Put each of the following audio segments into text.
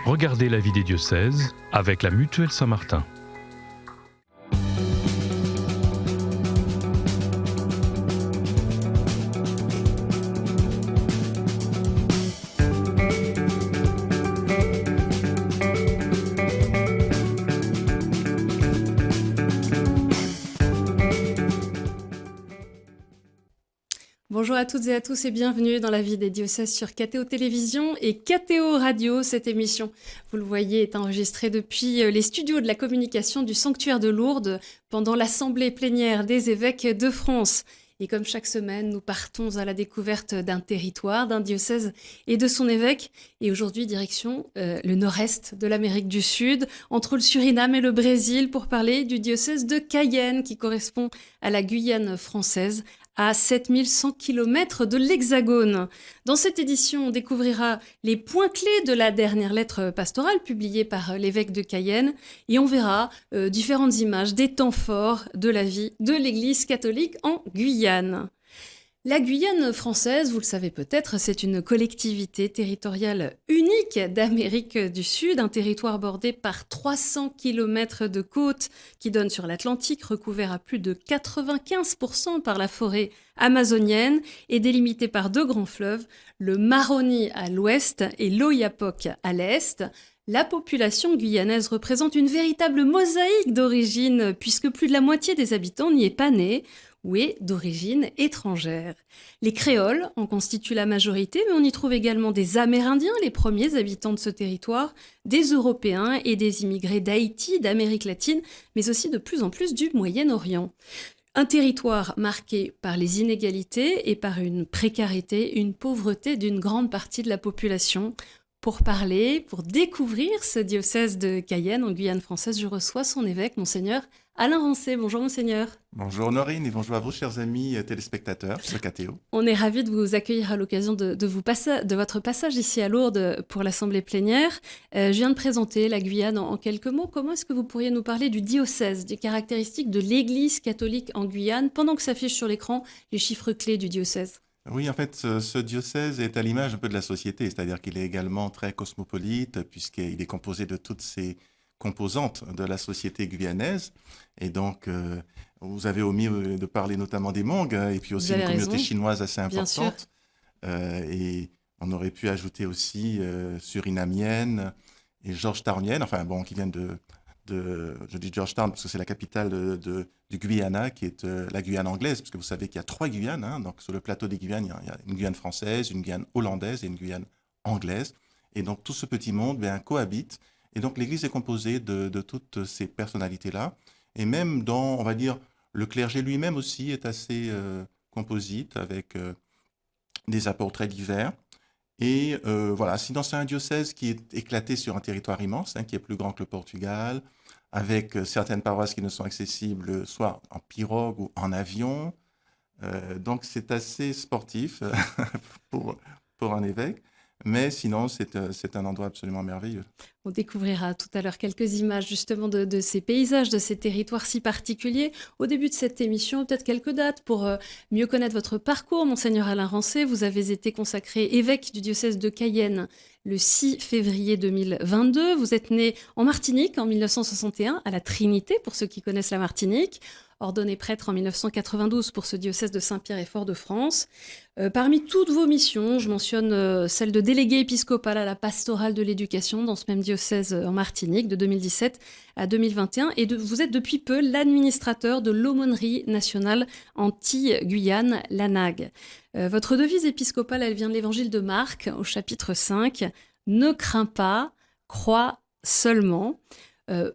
Regardez la vie des diocèses avec la Mutuelle Saint-Martin. Bonjour à toutes et à tous et bienvenue dans la vie des diocèses sur KTO Télévision et KTO Radio. Cette émission, vous le voyez, est enregistrée depuis les studios de la communication du sanctuaire de Lourdes pendant l'assemblée plénière des évêques de France. Et comme chaque semaine, nous partons à la découverte d'un territoire, d'un diocèse et de son évêque. Et aujourd'hui, direction le nord-est de l'Amérique du Sud, entre le Suriname et le Brésil, pour parler du diocèse de Cayenne, qui correspond à la Guyane française, à 7100 km de l'Hexagone. Dans cette édition, on découvrira les points clés de la dernière lettre pastorale publiée par l'évêque de Cayenne et on verra différentes images des temps forts de la vie de l'Église catholique en Guyane. La Guyane française, vous le savez peut-être, c'est une collectivité territoriale unique d'Amérique du Sud, un territoire bordé par 300 km de côte qui donne sur l'Atlantique, recouvert à plus de 95% par la forêt amazonienne et délimité par deux grands fleuves, le Maroni à l'ouest et l'Oyapock à l'est. La population guyanaise représente une véritable mosaïque d'origine puisque plus de la moitié des habitants n'y est pas née ou est d'origine étrangère. Les créoles en constituent la majorité, mais on y trouve également des Amérindiens, les premiers habitants de ce territoire, des Européens et des immigrés d'Haïti, d'Amérique latine, mais aussi de plus en plus du Moyen-Orient. Un territoire marqué par les inégalités et par une précarité, une pauvreté d'une grande partie de la population. Pour parler, pour découvrir ce diocèse de Cayenne en Guyane française, je reçois son évêque, Monseigneur Alain Rancé. Bonjour Monseigneur. Bonjour Norine et bonjour à vous chers amis téléspectateurs de KTO. On est ravis de vous accueillir à l'occasion de votre passage ici à Lourdes pour l'Assemblée plénière. Je viens de présenter la Guyane en quelques mots. Comment est-ce que vous pourriez nous parler du diocèse, des caractéristiques de l'Église catholique en Guyane, pendant que s'affichent sur l'écran les chiffres clés du diocèse ? Oui, en fait, ce diocèse est à l'image un peu de la société, c'est-à-dire qu'il est également très cosmopolite, puisqu'il est composé de toutes ces composantes de la société guyanaise. Et donc, vous avez omis de parler notamment des Hmong, et puis aussi une communauté chinoise assez importante. Et on aurait pu ajouter aussi surinamienne et georgetownienne, enfin bon, qui viennent je dis Georgetown parce que c'est la capitale du Guyana, qui est la Guyane anglaise, parce que vous savez qu'il y a 3 Guyanes. Donc sur le plateau des Guyanes, il y a une Guyane française, une Guyane hollandaise et une Guyane anglaise. Et donc tout ce petit monde cohabite. Et donc l'Église est composée de toutes ces personnalités-là. Et même on va dire, le clergé lui-même aussi est assez composite, avec des apports très divers. Et voilà, sinon c'est un diocèse qui est éclaté sur un territoire immense, qui est plus grand que le Portugal, avec certaines paroisses qui ne sont accessibles soit en pirogue ou en avion. Donc c'est assez sportif pour un évêque, mais sinon c'est un endroit absolument merveilleux. On découvrira tout à l'heure quelques images justement de ces paysages, de ces territoires si particuliers. Au début de cette émission, peut-être quelques dates pour mieux connaître votre parcours. Monseigneur Alain Rancé, vous avez été consacré évêque du diocèse de Cayenne le 6 février 2022. Vous êtes né en Martinique en 1961, à la Trinité, pour ceux qui connaissent la Martinique. Ordonné prêtre en 1992 pour ce diocèse de Saint-Pierre et Fort-de-France. Parmi toutes vos missions, je mentionne celle de délégué épiscopal à la pastorale de l'éducation dans ce même diocèse en Martinique de 2017 à 2021 et vous êtes depuis peu l'administrateur de l'aumônerie nationale Antilles-Guyane, l'ANAG. Votre devise épiscopale, elle vient de l'évangile de Marc au chapitre 5. Ne crains pas, crois seulement.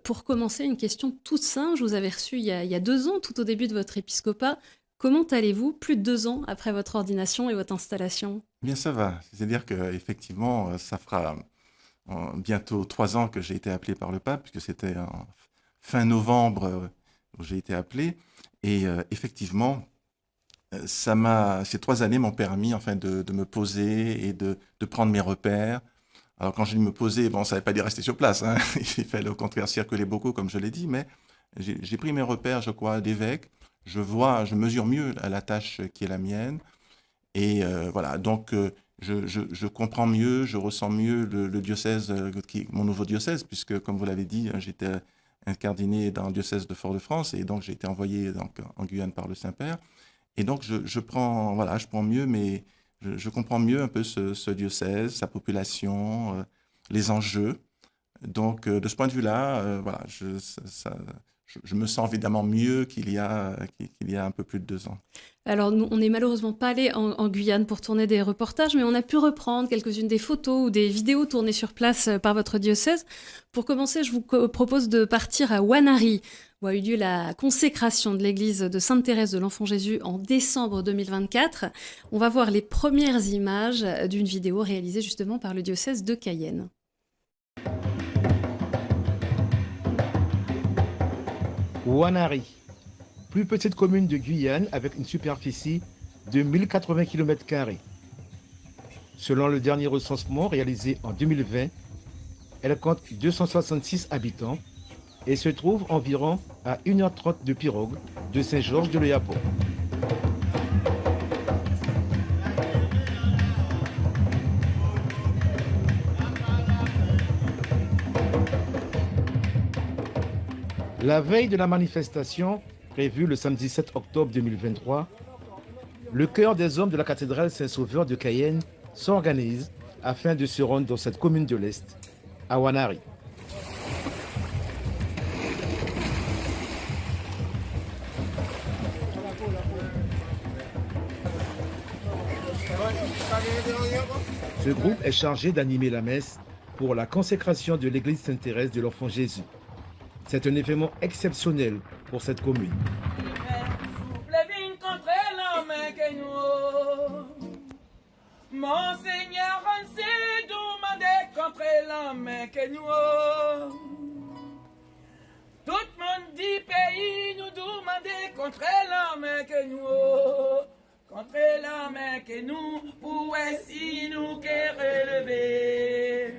Pour commencer, une question toute simple. Je vous avais reçu il y a 2 ans, tout au début de votre épiscopat. Comment allez-vous, plus de 2 ans après votre ordination et votre installation ? Bien, ça va. C'est-à-dire qu'effectivement, ça fera bientôt 3 ans que j'ai été appelé par le pape, puisque c'était en fin novembre où j'ai été appelé. Et effectivement, ces 3 années m'ont permis de me poser et de prendre mes repères. Alors, quand je dis me poser, ça ne veut pas dire rester sur place. Il fallait au contraire circuler beaucoup, comme je l'ai dit, mais j'ai pris mes repères, je crois, d'évêque. Je mesure mieux la tâche qui est la mienne. Et voilà, donc je comprends mieux, je ressens mieux le diocèse, mon nouveau diocèse, puisque, comme vous l'avez dit, j'étais incardiné dans le diocèse de Fort-de-France, et donc j'ai été envoyé donc, en Guyane par le Saint-Père. Et donc, je prends mieux, mais je comprends mieux un peu ce diocèse, sa population, les enjeux. Donc, de ce point de vue-là, je me sens évidemment mieux qu'il y a un peu plus de 2 ans. Alors, nous, on n'est malheureusement pas allé en Guyane pour tourner des reportages, mais on a pu reprendre quelques-unes des photos ou des vidéos tournées sur place par votre diocèse. Pour commencer, je vous propose de partir à Wanari, où a eu lieu la consécration de l'église de Sainte-Thérèse de l'Enfant-Jésus en décembre 2024. On va voir les premières images d'une vidéo réalisée justement par le diocèse de Cayenne. Wanari, plus petite commune de Guyane avec une superficie de 1080 km². Selon le dernier recensement réalisé en 2020, elle compte 266 habitants et se trouve environ à 1h30 de pirogue de Saint-Georges-de-l'Oyapock. La veille de la manifestation, prévue le samedi 7 octobre 2023, le chœur des hommes de la cathédrale Saint-Sauveur de Cayenne s'organise afin de se rendre dans cette commune de l'Est, à Wanari. Ce groupe est chargé d'animer la messe pour la consécration de l'église Sainte-Thérèse de l'Enfant-Jésus. C'est un événement exceptionnel pour cette commune. Monseigneur, on s'est demandé contre l'homme que nous. Tout le monde dit pays nous demandait contre l'homme que nous. Contre l'homme que nous, pour ainsi nous que relever.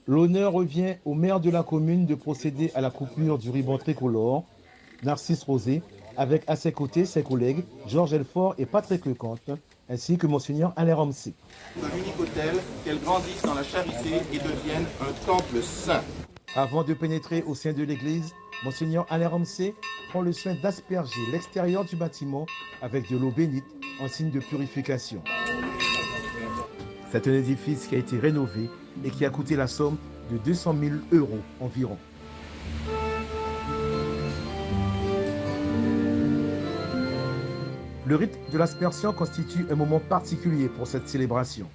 L'honneur revient au maire de la commune de procéder à la coupure du ruban tricolore, Narcisse Rosé, avec à ses côtés ses collègues Georges Elfort et Patrick Lecomte, ainsi que Monseigneur Alain Ramsey. De l'unique autel, qu'elle grandisse dans la charité et devienne un temple saint. Avant de pénétrer au sein de l'église, Monseigneur Alain Ramsey prend le soin d'asperger l'extérieur du bâtiment avec de l'eau bénite en signe de purification. C'est un édifice qui a été rénové et qui a coûté la somme de 200 000 € environ. Le rite de l'aspersion constitue un moment particulier pour cette célébration.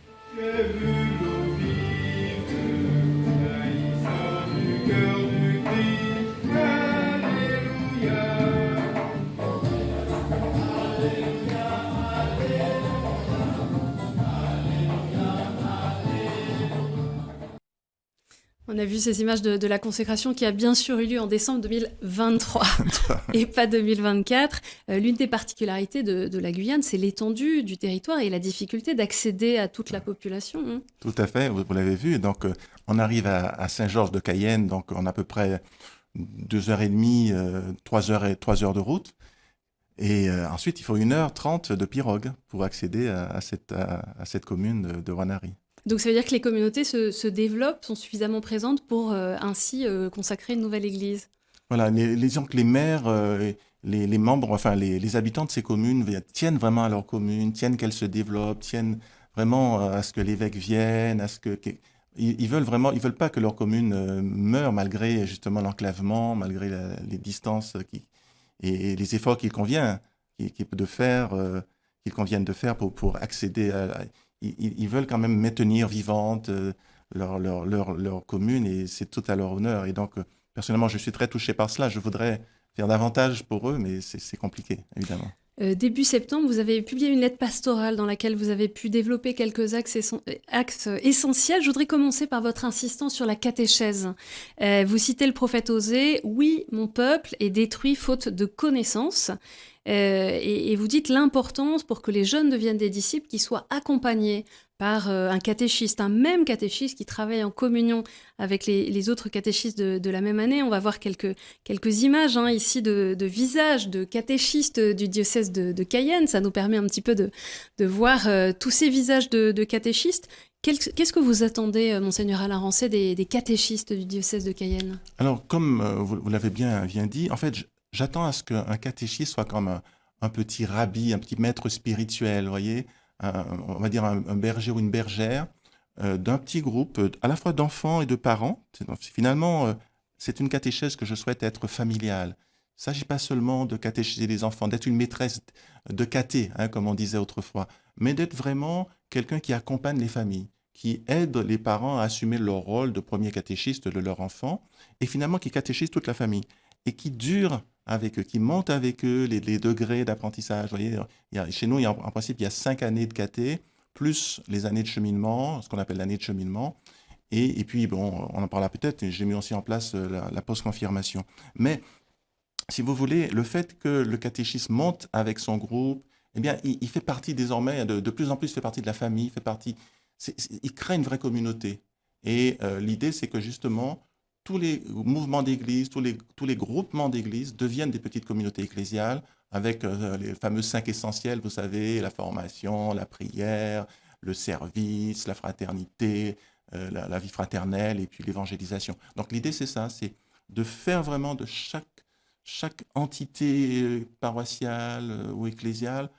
On a vu ces images de la consécration qui a bien sûr eu lieu en décembre 2023 et pas 2024. L'une des particularités de la Guyane, c'est l'étendue du territoire et la difficulté d'accéder à toute la population. Tout à fait, vous l'avez vu. Donc, on arrive à Saint-Georges de Cayenne, donc on a à peu près 2h30, 3 heures de route. Et ensuite, il faut 1h30 de pirogue pour accéder à cette commune de Wanari. Donc ça veut dire que les communautés se développent, sont suffisamment présentes pour ainsi consacrer une nouvelle église. Voilà, disons que les maires, les membres, enfin les habitants de ces communes tiennent vraiment à leur commune, tiennent qu'elle se développe, tiennent vraiment à ce que l'évêque vienne, ils veulent pas que leur commune meure malgré justement l'enclavement, malgré les distances et les efforts qu'il convienne de faire pour accéder à... Ils veulent quand même maintenir vivante leur commune et c'est tout à leur honneur. Et donc, personnellement, je suis très touché par cela. Je voudrais faire davantage pour eux, mais c'est compliqué, évidemment. Début septembre, vous avez publié une lettre pastorale dans laquelle vous avez pu développer quelques axes essentiels. Je voudrais commencer par votre insistance sur la catéchèse. Vous citez le prophète Osée « Oui, mon peuple est détruit faute de connaissance ». Et vous dites l'importance pour que les jeunes deviennent des disciples qu'ils soient accompagnés par un catéchiste, un même catéchiste qui travaille en communion avec les autres catéchistes de la même année. On va voir quelques images ici de visages de catéchistes du diocèse de Cayenne. Ça nous permet un petit peu de voir tous ces visages de catéchistes. Qu'est-ce que vous attendez, Monseigneur Alain Rancet, des catéchistes du diocèse de Cayenne ? Alors, comme vous l'avez bien dit, en fait, j'attends à ce qu'un catéchiste soit comme un petit rabbi, un petit maître spirituel, vous voyez, on va dire un berger ou une bergère d'un petit groupe, à la fois d'enfants et de parents. Finalement, c'est une catéchèse que je souhaite être familiale. Il ne s'agit pas seulement de catéchiser les enfants, d'être une maîtresse de caté, comme on disait autrefois, mais d'être vraiment quelqu'un qui accompagne les familles, qui aide les parents à assumer leur rôle de premier catéchiste de leur enfant, et finalement qui catéchise toute la famille, et qui dure avec eux, qui monte avec eux les degrés d'apprentissage. Vous voyez, chez nous, en principe, il y a 5 années de caté, plus les années de cheminement, ce qu'on appelle l'année de cheminement, et puis, bon, on en parlera peut-être, j'ai mis aussi en place la post-confirmation. Mais, si vous voulez, le fait que le catéchisme monte avec son groupe, eh bien, il fait partie désormais, de plus en plus, il fait partie de la famille, il crée une vraie communauté. Et l'idée, c'est que justement, tous les mouvements d'église, tous les groupements d'église deviennent des petites communautés ecclésiales avec les fameux 5 essentiels, vous savez, la formation, la prière, le service, la fraternité, la vie fraternelle et puis l'évangélisation. Donc l'idée, c'est ça, c'est de faire vraiment de chaque entité paroissiale ou ecclésiale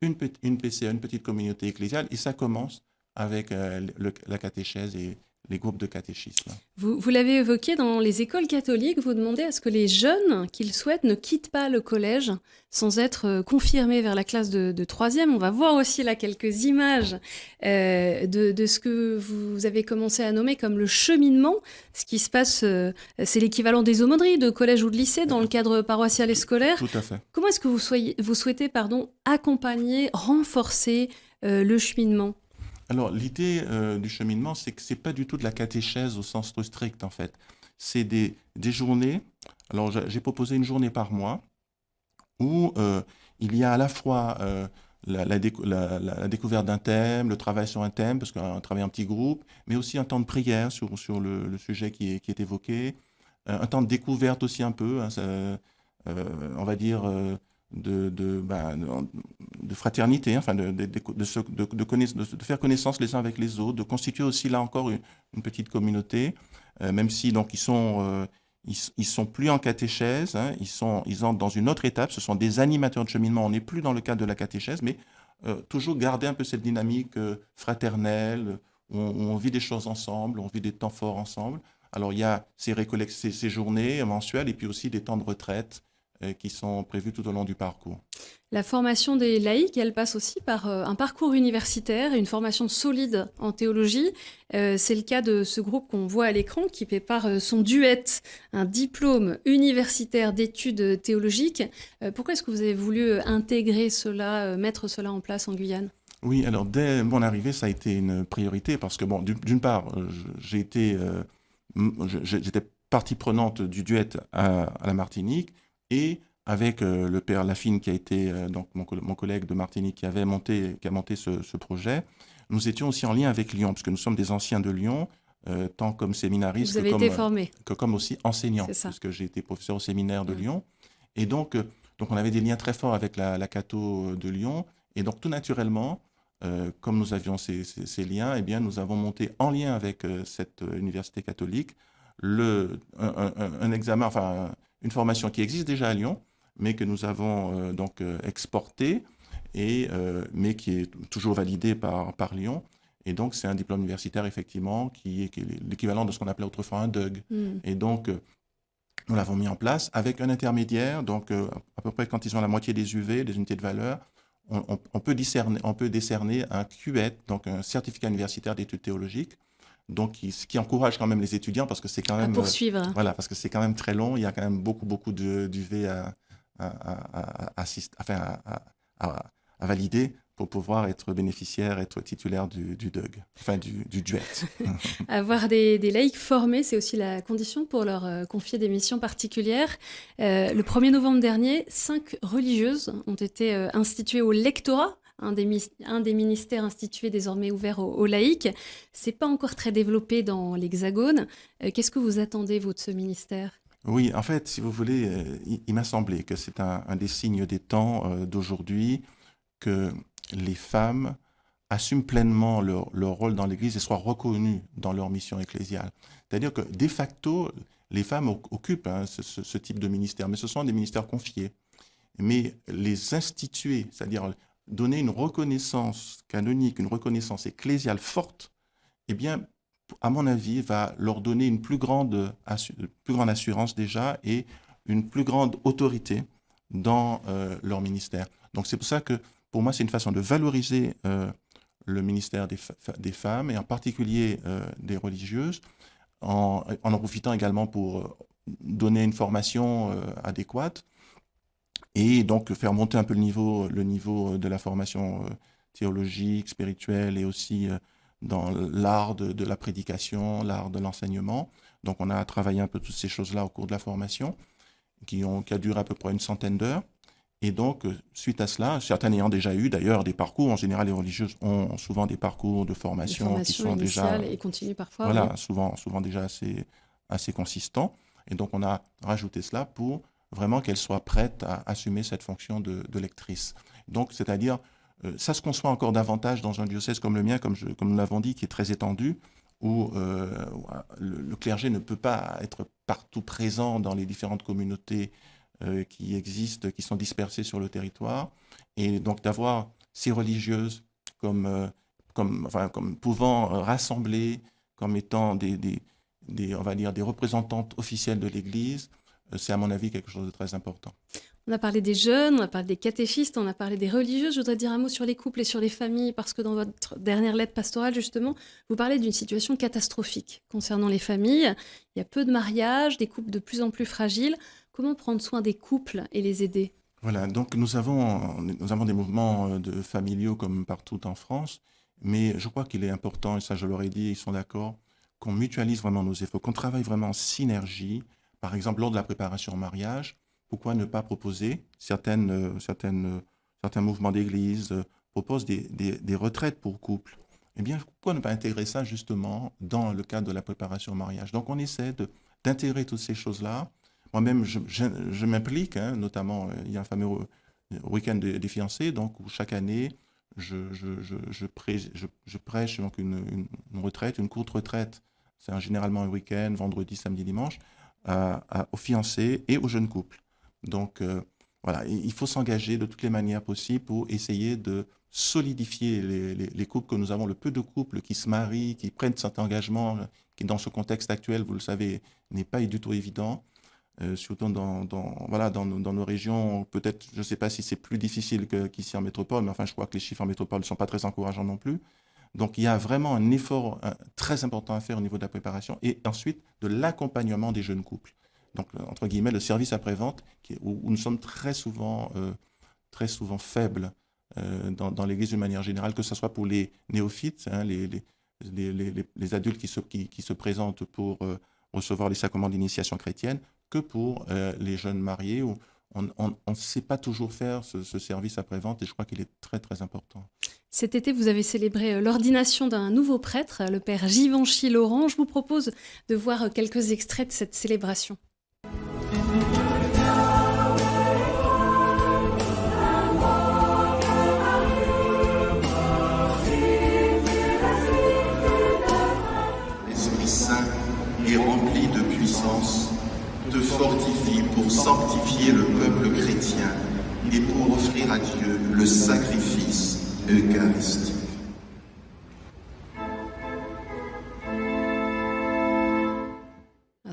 une PCA, une petite communauté ecclésiale, et ça commence avec la catéchèse et les groupes de catéchisme. Vous l'avez évoqué, dans les écoles catholiques, vous demandez à ce que les jeunes qu'ils souhaitent ne quittent pas le collège sans être confirmés vers la classe de 3e. On va voir aussi là quelques images de ce que vous avez commencé à nommer comme le cheminement. Ce qui se passe, c'est l'équivalent des aumôneries de collège ou de lycée dans le cadre paroissial et scolaire. Tout à fait. Comment est-ce que vous souhaitez accompagner, renforcer le cheminement ? Alors, l'idée du cheminement, c'est que ce n'est pas du tout de la catéchèse au sens strict, en fait. C'est des journées. Alors, j'ai proposé une journée par mois où il y a à la fois la découverte d'un thème, le travail sur un thème, parce qu'on travaille en petit groupe, mais aussi un temps de prière sur le sujet qui est évoqué, un temps de découverte aussi un peu, on va dire, de fraternité, enfin de faire connaissance les uns avec les autres, de constituer aussi là encore une petite communauté, même si donc ils sont plus en catéchèse, ils entrent dans une autre étape, ce sont des animateurs de cheminement, on n'est plus dans le cadre de la catéchèse, mais toujours garder un peu cette dynamique fraternelle, où on vit des choses ensemble, on vit des temps forts ensemble. Alors il y a ces journées mensuelles et puis aussi des temps de retraite qui sont prévus tout au long du parcours. La formation des laïcs, elle passe aussi par un parcours universitaire et une formation solide en théologie. C'est le cas de ce groupe qu'on voit à l'écran qui prépare son DUET, un diplôme universitaire d'études théologiques. Pourquoi est-ce que vous avez voulu intégrer cela, mettre cela en place en Guyane ? Oui, alors dès mon arrivée, ça a été une priorité parce que, bon, d'une part, j'étais partie prenante du DUET à la Martinique, et avec le père Lafine, qui a été donc mon collègue de Martinique, qui a monté ce projet, nous étions aussi en lien avec Lyon, puisque nous sommes des anciens de Lyon, tant comme séminaristes que comme aussi enseignants, puisque j'ai été professeur au séminaire de Lyon. Et donc on avait des liens très forts avec la Catho de Lyon. Et donc tout naturellement, comme nous avions ces liens, eh bien, nous avons monté en lien avec cette université catholique un examen, enfin une formation qui existe déjà à Lyon, mais que nous avons donc exportée, mais qui est toujours validée par Lyon. Et donc, c'est un diplôme universitaire, effectivement, qui est l'équivalent de ce qu'on appelait autrefois un DUG. Et donc, nous l'avons mis en place avec un intermédiaire. Donc, à peu près quand ils ont la moitié des UV, des unités de valeur, on peut décerner un QET, donc un certificat universitaire d'études théologiques, donc ce qui encourage quand même les étudiants, parce que c'est quand même... À poursuivre. Voilà, parce que c'est quand même très long, il y a quand même beaucoup d'UV à valider. pour pouvoir être bénéficiaire, être titulaire du DUG, enfin du DUET. Avoir des laïcs formés, c'est aussi la condition pour leur confier des missions particulières. Le 1er novembre dernier, 5 religieuses ont été instituées au lectorat, un des ministères institués désormais ouverts aux laïcs. C'est pas encore très développé dans l'Hexagone. Qu'est-ce que vous attendez, vous, de ce ministère ? Oui, en fait, si vous voulez, il m'a semblé que c'est un des signes des temps d'aujourd'hui que les femmes assument pleinement leur rôle dans l'Église et soient reconnues dans leur mission ecclésiale. C'est-à-dire que, de facto, les femmes occupent ce type de ministère, mais ce sont des ministères confiés. Mais les instituer, c'est-à-dire donner une reconnaissance canonique, une reconnaissance ecclésiale forte, eh bien, à mon avis, va leur donner une plus grande assurance déjà et une plus grande autorité dans leur ministère. Donc c'est pour ça que, pour moi, c'est une façon de valoriser le ministère des femmes, et en particulier des religieuses, en profitant également pour donner une formation adéquate, et donc faire monter un peu le niveau de la formation théologique, spirituelle, et aussi dans l'art de la prédication, l'art de l'enseignement. Donc on a travaillé un peu toutes ces choses-là au cours de la formation, qui a duré à peu près une centaine d'heures. Et donc, suite à cela, certaines ayant déjà eu d'ailleurs des parcours, en général les religieuses ont souvent des parcours de formation qui sont déjà... et continue parfois. Voilà, oui. souvent déjà assez consistants. Et donc on a rajouté cela pour vraiment qu'elles soient prêtes à assumer cette fonction de lectrice. Donc, c'est-à-dire, ça se conçoit encore davantage dans un diocèse comme le mien, comme nous l'avons dit, qui est très étendu, où le clergé ne peut pas être partout présent dans les différentes communautés qui existent, qui sont dispersées sur le territoire. Et donc d'avoir ces religieuses comme pouvant rassembler, comme étant on va dire, des représentantes officielles de l'Église, c'est à mon avis quelque chose de très important. On a parlé des jeunes, on a parlé des catéchistes, on a parlé des religieuses. Je voudrais dire un mot sur les couples et sur les familles, parce que dans votre dernière lettre pastorale, justement, vous parlez d'une situation catastrophique concernant les familles. Il y a peu de mariages, des couples de plus en plus fragiles. Comment prendre soin des couples et les aider ? Voilà, donc nous avons des mouvements familiaux comme partout en France, mais je crois qu'il est important, et ça je leur ai dit, ils sont d'accord, qu'on mutualise vraiment nos efforts, qu'on travaille vraiment en synergie. Par exemple, lors de la préparation au mariage, pourquoi ne pas proposer certains mouvements d'église proposent des retraites pour couples. Eh bien, pourquoi ne pas intégrer ça justement dans le cadre de la préparation au mariage? Donc, on essaie d'intégrer toutes ces choses-là. Moi-même, je m'implique, notamment, il y a un fameux week-end des fiancés, donc où chaque année, je prêche donc une retraite, une courte retraite. C'est généralement un week-end, vendredi, samedi, dimanche, aux fiancés et aux jeunes couples. Donc, voilà, il faut s'engager de toutes les manières possibles pour essayer de solidifier les couples que nous avons, le peu de couples qui se marient, qui prennent cet engagement, qui dans ce contexte actuel, vous le savez, n'est pas du tout évident. Surtout dans nos régions, peut-être, je ne sais pas si c'est plus difficile qu'ici en métropole, mais enfin, je crois que les chiffres en métropole ne sont pas très encourageants non plus. Donc, il y a vraiment un effort très important à faire au niveau de la préparation et ensuite de l'accompagnement des jeunes couples. Donc, entre guillemets, le service après-vente, où nous sommes très souvent faibles dans l'Église d'une manière générale, que ce soit pour les néophytes, les adultes qui se présentent pour recevoir les sacrements d'initiation chrétienne, que pour les jeunes mariés, où on ne sait pas toujours faire ce service après-vente, et je crois qu'il est très, très important. Cet été, vous avez célébré l'ordination d'un nouveau prêtre, le père Givenchy Laurent. Je vous propose de voir quelques extraits de cette célébration. L'Esprit Saint est rempli de puissance, te fortifie pour sanctifier le peuple chrétien et pour offrir à Dieu le sacrifice eucharistique.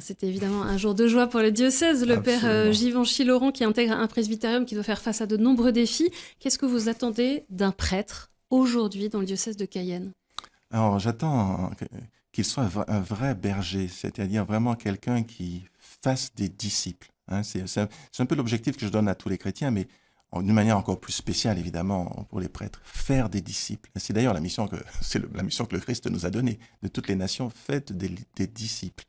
C'était évidemment un jour de joie pour le diocèse. Le Absolument. père Givenchy Laurent qui intègre un presbytérium qui doit faire face à de nombreux défis. Qu'est-ce que vous attendez d'un prêtre aujourd'hui dans le diocèse de Cayenne ? Alors, j'attends qu'il soit un vrai berger, c'est-à-dire vraiment quelqu'un qui fasse des disciples. C'est un peu l'objectif que je donne à tous les chrétiens, mais d'une manière encore plus spéciale, évidemment, pour les prêtres, faire des disciples. C'est d'ailleurs la mission la mission que le Christ nous a donnée. De toutes les nations, faites des disciples.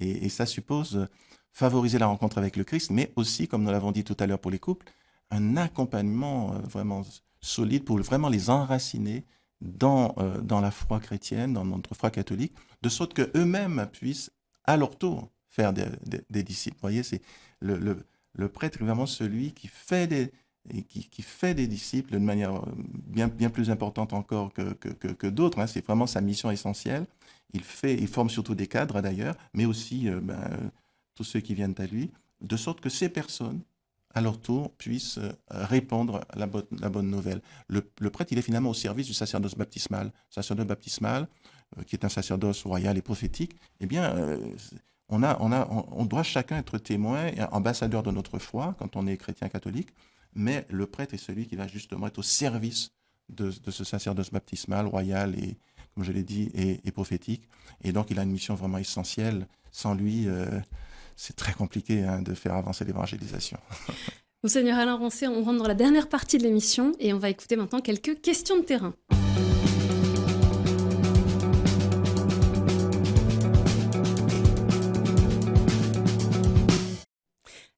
Et ça suppose favoriser la rencontre avec le Christ, mais aussi, comme nous l'avons dit tout à l'heure pour les couples, un accompagnement vraiment solide pour vraiment les enraciner dans la foi chrétienne, dans notre foi catholique, de sorte qu'eux-mêmes puissent, à leur tour, faire des disciples. Vous voyez, c'est le prêtre est vraiment celui qui fait des disciples d'une manière bien plus importante encore que d'autres. Hein. C'est vraiment sa mission essentielle. Il forme surtout des cadres d'ailleurs, mais aussi tous ceux qui viennent à lui, de sorte que ces personnes, à leur tour, puissent répandre la bonne nouvelle. Le prêtre, il est finalement au service du sacerdoce baptismal. Le sacerdoce baptismal, qui est un sacerdoce royal et prophétique, eh bien, on doit chacun être témoin et ambassadeur de notre foi quand on est chrétien catholique, mais le prêtre est celui qui va justement être au service de ce sacerdoce baptismal, royal et, comme je l'ai dit, et prophétique. Et donc, il a une mission vraiment essentielle. Sans lui, c'est très compliqué de faire avancer l'évangélisation. Monseigneur Alain Rancé, on rentre dans la dernière partie de l'émission et on va écouter maintenant quelques questions de terrain.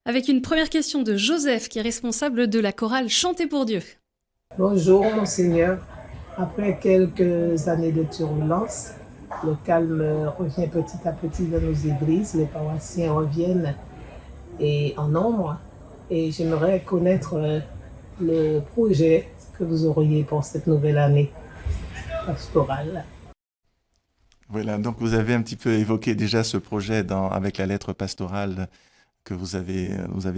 Avec une première question de Joseph, qui est responsable de la chorale Chanter pour Dieu. Bonjour, Monseigneur. Après quelques années de turbulence, le calme revient petit à petit dans nos églises. Les paroissiens reviennent en nombre. Et j'aimerais connaître le projet que vous auriez pour cette nouvelle année pastorale. Voilà, donc vous avez un petit peu évoqué déjà ce projet avec la lettre pastorale que vous avez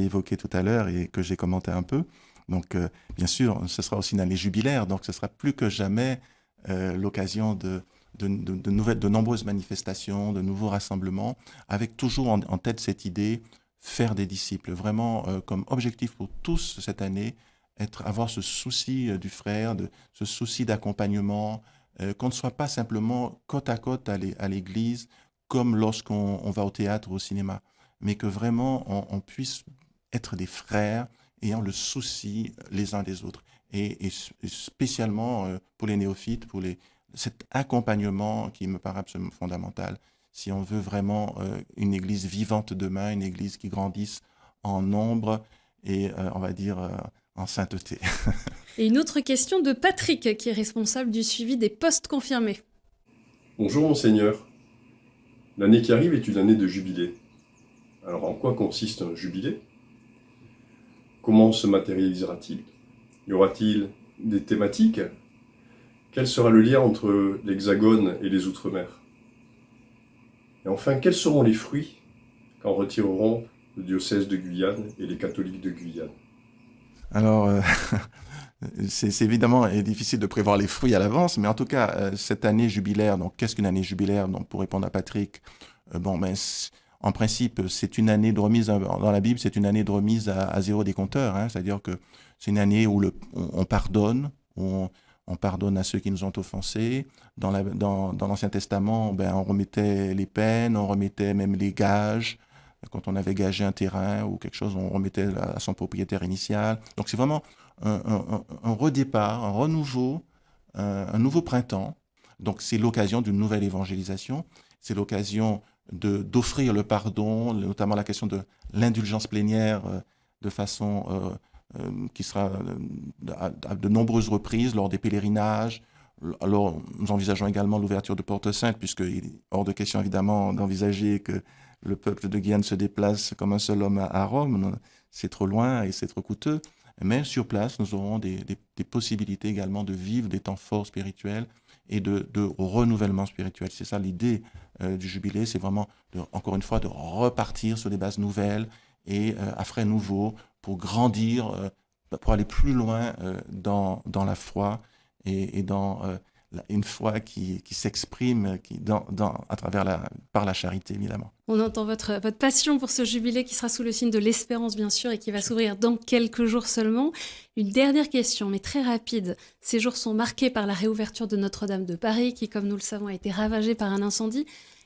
évoqué tout à l'heure et que j'ai commenté un peu. Donc, bien sûr, ce sera aussi une année jubilaire, donc ce sera plus que jamais l'occasion de nombreuses manifestations, de nouveaux rassemblements, avec toujours en tête cette idée, faire des disciples, vraiment comme objectif pour tous cette année, avoir ce souci du frère, ce souci d'accompagnement, qu'on ne soit pas simplement côte à côte à l'église, comme lorsqu'on va au théâtre ou au cinéma, mais que vraiment on puisse être des frères ayant le souci les uns des autres. Et spécialement pour les néophytes, cet accompagnement qui me paraît absolument fondamental. Si on veut vraiment une église vivante demain, une église qui grandisse en nombre et, on va dire, en sainteté. Et une autre question de Patrick, qui est responsable du suivi des postes confirmés. Bonjour Monseigneur. L'année qui arrive est une année de jubilé. Alors en quoi consiste un jubilé ? Comment se matérialisera-t-il ? Y aura-t-il des thématiques ? Quel sera le lien entre l'Hexagone et les Outre-mer ? Et enfin, quels seront les fruits qu'en retireront le diocèse de Guyane et les catholiques de Guyane ? Alors, c'est évidemment difficile de prévoir les fruits à l'avance, mais en tout cas, cette année jubilaire, donc qu'est-ce qu'une année jubilaire ? Donc, pour répondre à Patrick, en principe, c'est une année de remise, dans la Bible, c'est une année de remise à zéro des compteurs, hein, c'est-à-dire que c'est une année où on pardonne, on pardonne à ceux qui nous ont offensés. Dans l'Ancien Testament, on remettait les peines, on remettait même les gages. Quand on avait gagé un terrain ou quelque chose, on remettait à son propriétaire initial. Donc c'est vraiment un redépart, un renouveau, un nouveau printemps. Donc c'est l'occasion d'une nouvelle évangélisation. C'est l'occasion d'offrir le pardon, notamment la question de l'indulgence plénière de façon qui sera à de nombreuses reprises lors des pèlerinages. Alors, nous envisageons également l'ouverture de Porte Sainte, puisqu'il est hors de question évidemment d'envisager que le peuple de Guyane se déplace comme un seul homme à Rome. C'est trop loin et c'est trop coûteux. Mais sur place, nous aurons des possibilités également de vivre des temps forts spirituels et de renouvellement spirituel. C'est ça l'idée du jubilé, c'est vraiment, encore une fois, de repartir sur des bases nouvelles et à frais nouveaux pour grandir, pour aller plus loin dans la foi et dans une foi qui s'exprime par la charité, évidemment. On entend votre passion pour ce jubilé qui sera sous le signe de l'espérance, bien sûr, et qui va s'ouvrir dans quelques jours seulement. Une dernière question, mais très rapide. Ces jours sont marqués par la réouverture de Notre-Dame de Paris, qui, comme nous le savons, a été ravagée par un incendie.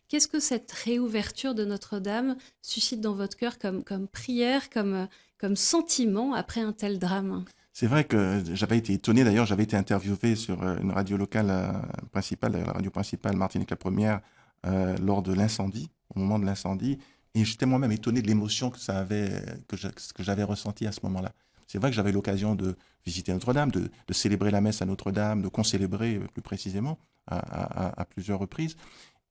Qu'est-ce que cette réouverture de Notre-Dame suscite dans votre cœur comme prière, comme sentiment après un tel drame ? c'est vrai que j'avais été étonné. D'ailleurs, j'avais été interviewé sur une radio locale principale, la radio principale Martinique la Première, lors de l'incendie, au moment de l'incendie. Et j'étais moi-même étonné de l'émotion que ça avait, que j'avais ressenti à ce moment-là. C'est vrai que j'avais l'occasion de visiter Notre-Dame, de célébrer la messe à Notre-Dame, de concélébrer plus précisément à plusieurs reprises.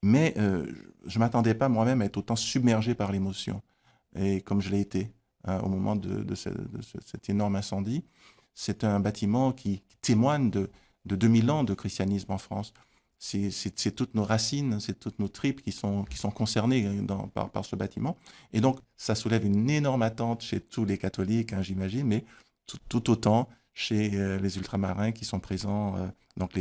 Mais je ne m'attendais pas moi-même à être autant submergé par l'émotion. Et comme je l'ai été au moment de cet énorme incendie, c'est un bâtiment qui témoigne de 2000 ans de christianisme en France. C'est toutes nos racines, c'est toutes nos tripes qui sont concernées par ce bâtiment. Et donc, ça soulève une énorme attente chez tous les catholiques, hein, j'imagine, mais tout autant chez les ultramarins qui sont présents, donc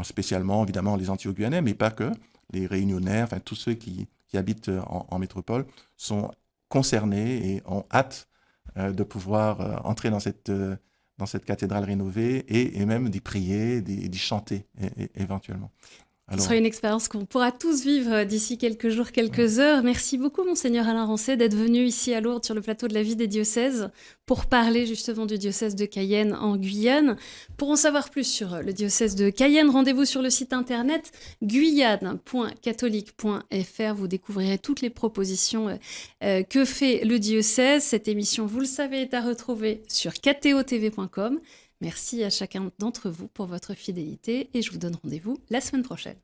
spécialement, évidemment, les Antio-Guyanais, mais pas que, les Réunionnais, enfin, tous ceux qui habitent en métropole sont concernés et ont hâte de pouvoir entrer dans cette cathédrale rénovée et même d'y prier, d'y chanter éventuellement. Ce sera une expérience qu'on pourra tous vivre d'ici quelques jours, quelques heures. Merci beaucoup, Monseigneur Alain Rancet, d'être venu ici à Lourdes sur le plateau de la vie des diocèses pour parler justement du diocèse de Cayenne en Guyane. Pour en savoir plus sur le diocèse de Cayenne, rendez-vous sur le site internet guyane.catholique.fr. Vous découvrirez toutes les propositions que fait le diocèse. Cette émission, vous le savez, est à retrouver sur ktotv.com. Merci à chacun d'entre vous pour votre fidélité et je vous donne rendez-vous la semaine prochaine.